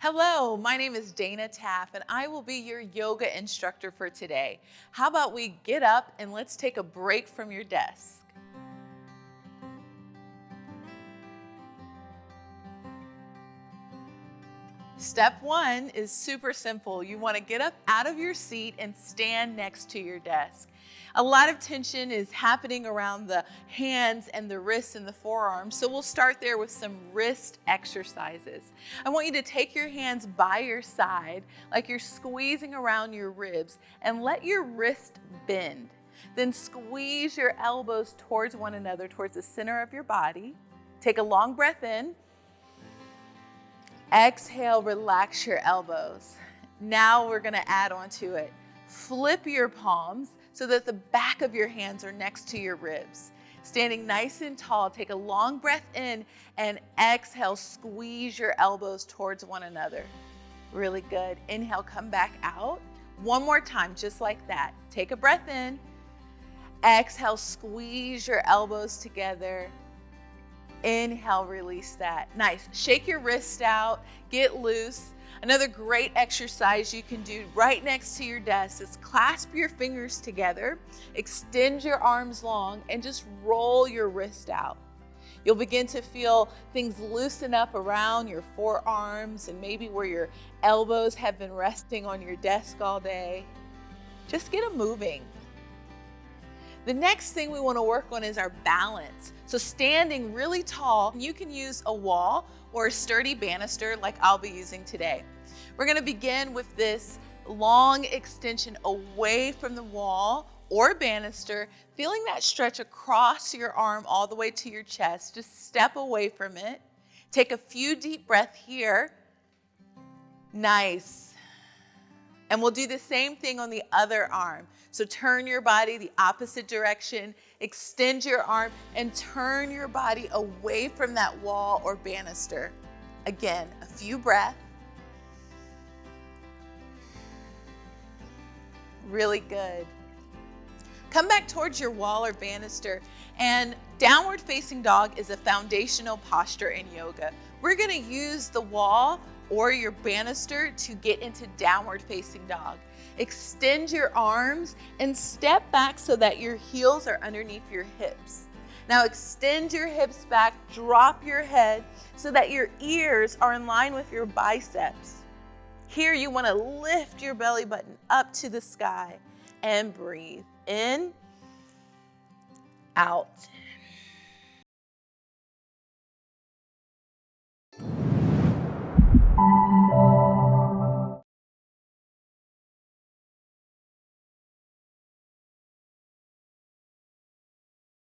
Hello, my name is Dana Taff, and I will be your yoga instructor for today. How about we get up and let's take a break from your desk? Step one is super simple. You want to get up out of your seat and stand next to your desk. A lot of tension is happening around the hands and the wrists and the forearms, so we'll start there with some wrist exercises. I want you to take your hands by your side like you're squeezing around your ribs and let your wrist bend. Then squeeze your elbows towards one another, towards the center of your body. Take a long breath in. Exhale, relax your elbows. Now we're gonna add on to it. Flip your palms so that the back of your hands are next to your ribs. Standing nice and tall, take a long breath in and exhale, squeeze your elbows towards one another. Really good. Inhale, come back out. One more time, just like that. Take a breath in. Exhale, squeeze your elbows together. Inhale, release that. Nice. Shake your wrist out, get loose. Another great exercise you can do right next to your desk is clasp your fingers together, extend your arms long, and just roll your wrist out. You'll begin to feel things loosen up around your forearms and maybe where your elbows have been resting on your desk all day. Just get them moving. The next thing we want to work on is our balance. So standing really tall, you can use a wall or a sturdy banister like I'll be using today. We're going to begin with this long extension away from the wall or banister, feeling that stretch across your arm all the way to your chest. Just step away from it. Take a few deep breaths here. Nice. And we'll do the same thing on the other arm. So turn your body the opposite direction, extend your arm, and turn your body away from that wall or banister. Again, a few breaths. Really good. Come back towards your wall or banister, and downward facing dog is a foundational posture in yoga. We're gonna use the wall or your banister to get into downward facing dog. Extend your arms and step back so that your heels are underneath your hips. Now extend your hips back, drop your head so that your ears are in line with your biceps. Here you want to lift your belly button up to the sky and breathe in, out.